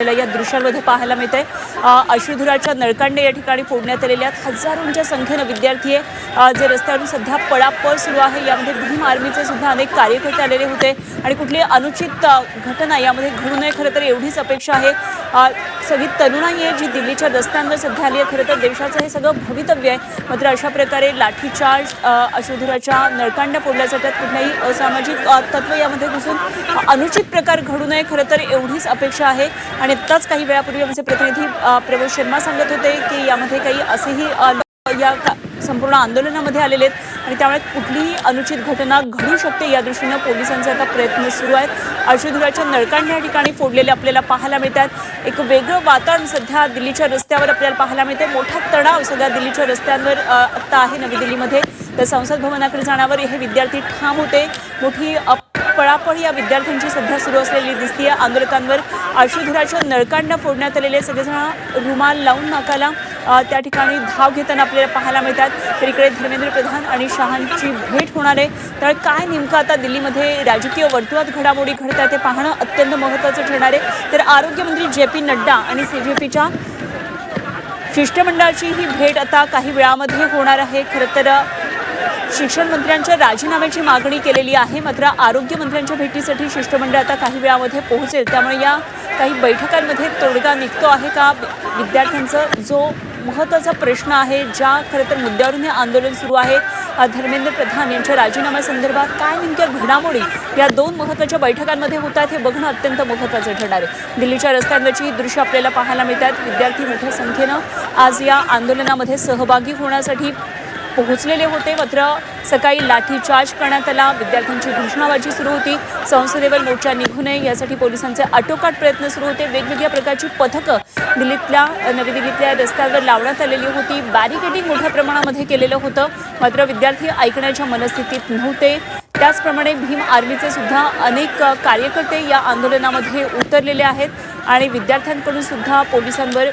या दृश्यांमध्ये पाहायला मिळते अश्रुधुराच्या नळकांडे या ठिकाणी फोडण्यात आलेल्या हजारोंच्या संख्येने विद्यार्थी जे रस्त्यावरून सध्या पळापळ सुरू आहे। यामध्ये भीम आर्मीचे सुद्धा अनेक कार्यकर्ते आलेले होते आणि कुठली अनुचित घटना यामध्ये घडू नये खरं तर एवढीच अपेक्षा आहे। सगळी तरुणाई आहे जी दिल्लीच्या रस्त्यांवर सध्या आली आहे। खरं तर देशाचं हे सगळं भवितव्य आहे, मात्र अशा प्रकारे लाठीचार्ज अश्रुधुराच्या नळकांड्या फोडल्या जातात। कुठल्याही असामाजिक तत्व यामध्ये घुसून अनुचित प्रकार घडू नये खरं तर एवढीच अपेक्षा आहे। आणि आत्ताच काही वेळापूर्वी आमचे प्रतिनिधी प्रमोद शर्मा सांगत होते की यामध्ये काही असेही या संपूर्ण आंदोलनामध्ये आलेले आहेत आणि त्यामुळे कुठलीही अनुचित घटना घडू शकते या दृष्टीने पोलिसांचे आता प्रयत्न सुरू आहेत। अश्रुधुराच्या नळकांड्या या ठिकाणी फोडलेले आपल्याला पाहायला मिळतात। एक वेगळं वातावरण सध्या दिल्लीच्या रस्त्यावर आपल्याला पाहायला मिळते। मोठा तणाव सध्या दिल्लीच्या रस्त्यांवर आता आहे नवी दिल्लीमध्ये। तर संसद भवनाकडे जाण्यावर हे विद्यार्थी ठाम होते। मोठी पळापळ या विद्यार्थ्यांची सध्या सुरू असलेली दिसते। आंदोलकांवर अश्रुधुराच्या नळकांड्या फोडण्यात आलेले सगळेजण रुमाल लावून नाकाला त्या ठिकाणी धाव घेताना आपल्याला पाहायला मिळतात। तर इकडे धर्मेंद्र प्रधान आणि शहांची भेट होणार आहे। तर काय नेमकं आता दिल्लीमध्ये राजकीय वर्तुळात घडामोडी घडतात ते पाहणं अत्यंत महत्त्वाचं ठरणार आहे। तर आरोग्यमंत्री जे.पी. नड्डा आणि CJPच्या शिष्टमंडळाची ही भेट आता काही वेळामध्ये होणार आहे। खरं तर शिक्षण मंत्र्यांच्या राजीनाम्याची मागणी केलेली आहे, मात्र आरोग्य मंत्र्यांच्या भेटीसाठी शिष्टमंडळ आता काही वेळामध्ये पोहोचेल। त्यामुळे या काही बैठकांमध्ये तोडगा निघतो आहे का विद्यार्थ्यांचा जो महत्त्वाचा प्रश्न आहे, ज्या खरं तर मुद्द्यावरून हे आंदोलन सुरू आहे, धर्मेंद्र प्रधान यांच्या राजीनाम्यासंदर्भात काय नेमक्या घडामोडी या दोन महत्त्वाच्या बैठकांमध्ये होतात हे बघणं अत्यंत महत्त्वाचं ठरणार आहे। दिल्लीच्या रस्त्यांवरची ही दृश्य आपल्याला पाहायला मिळतात। विद्यार्थी मोठ्या संख्येनं आज या आंदोलनामध्ये सहभागी होण्यासाठी पोहोचलेले होते, मात्र सकाळी लाठीचार्ज करण्यात आला। विद्यार्थ्यांची घोषणाबाजी सुरू होती। संसदेवर मोर्चा निघू नये यासाठी पोलिसांचे आटोकाट प्रयत्न सुरू होते। वेगवेगळ्या प्रकारची पथकं नवी दिल्लीतल्या रस्त्यावर लावण्यात आलेली होती। बॅरिकेडिंग मोठ्या प्रमाणामध्ये केलेलं होतं, मात्र विद्यार्थी ऐकण्याच्या मनस्थितीत नव्हते। त्याचप्रमाणे भीम आर्मीचे सुद्धा अनेक कार्यकर्ते या आंदोलनामध्ये उतरलेले आहेत आणि विद्यार्थ्यांकडून सुद्धा पोलिसांवर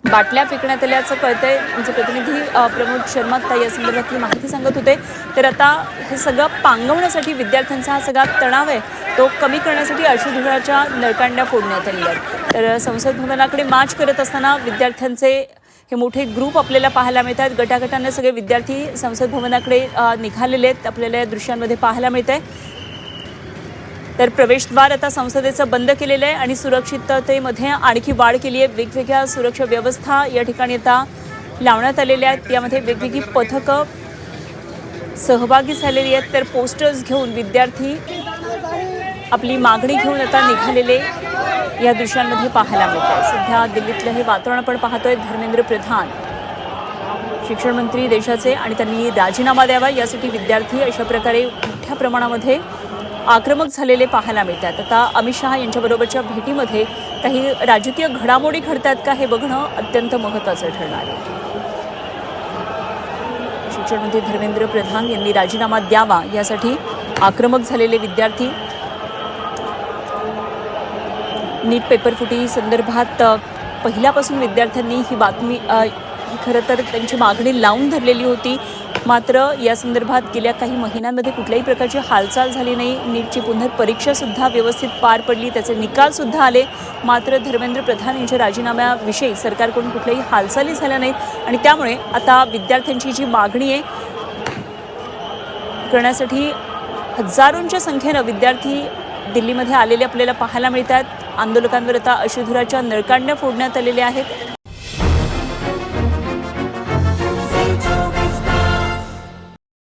बाटल्या फेकण्यात आल्याचं कळतंय। आमचे प्रतिनिधी प्रमोद शर्मा या संदर्भातली माहिती सांगत होते। तर आता हे सगळं पांगवण्यासाठी विद्यार्थ्यांचा हा सगळा तणाव आहे तो कमी करण्यासाठी अश्रुधुराच्या नळकांड्या फोडण्यात आलेल्या आहेत। तर संसद भवनाकडे मार्च करत असताना विद्यार्थ्यांचे हे मोठे ग्रुप आपल्याला पाहायला मिळतात। गटागटाने सगळे विद्यार्थी संसद भवनाकडे निघालेले आहेत, आपल्याला या दृश्यांमध्ये पाहायला मिळतंय। तर प्रवेशद्वार आता संसदेचं बंद केलेलं आहे आणि सुरक्षिततेमध्ये आणखी वाढ केली आहे। वेगवेगळ्या सुरक्षा व्यवस्था या ठिकाणी आता लावण्यात आलेल्या आहेत। यामध्ये वेगवेगळी पथकं सहभागी झालेली आहेत। तर पोस्टर्स घेऊन विद्यार्थी आपली मागणी घेऊन आता निघालेले या दृश्यांमध्ये पाहायला मिळतात। सध्या दिल्लीतलं हे वातावरण आपण पाहतोय। धर्मेंद्र प्रधान शिक्षण मंत्री देशाचे आणि त्यांनी राजीनामा द्यावा यासाठी विद्यार्थी अशा प्रकारे मोठ्या प्रमाणामध्ये आक्रमक झालेले पाहायला मिळतात। आता अमित शहा यांच्याबरोबरच्या भेटीमध्ये काही राजकीय घडामोडी घडतात का हे बघणं अत्यंत महत्त्वाचं ठरणार आहे। शिक्षण मंत्री धर्मेंद्र प्रधान यांनी राजीनामा द्यावा यासाठी आक्रमक झालेले विद्यार्थी नीट पेपर फुटी संदर्भात पहिल्यापासून विद्यार्थ्यांनी ही बातमी खरं तर त्यांची मागणी लावून धरलेली होती, मात्र या संदर्भात गेल्या काही महिन्यांमध्ये कुठल्याही प्रकारची हालचाल झाली नाही। नीटची पुनर्परीक्षासुद्धा व्यवस्थित पार पडली, त्याचे निकालसुद्धा आले, मात्र धर्मेंद्र प्रधान यांच्या राजीनाम्याविषयी सरकारकडून कुठल्याही हालचाली झाल्या नाहीत आणि त्यामुळे आता विद्यार्थ्यांची जी मागणी आहे करण्यासाठी हजारोंच्या संख्येनं विद्यार्थी दिल्लीमध्ये आलेले आपल्याला पाहायला मिळतात। आंदोलकांवर आता अश्रुधुराच्या नळकांड्या फोडण्यात आलेल्या आहेत।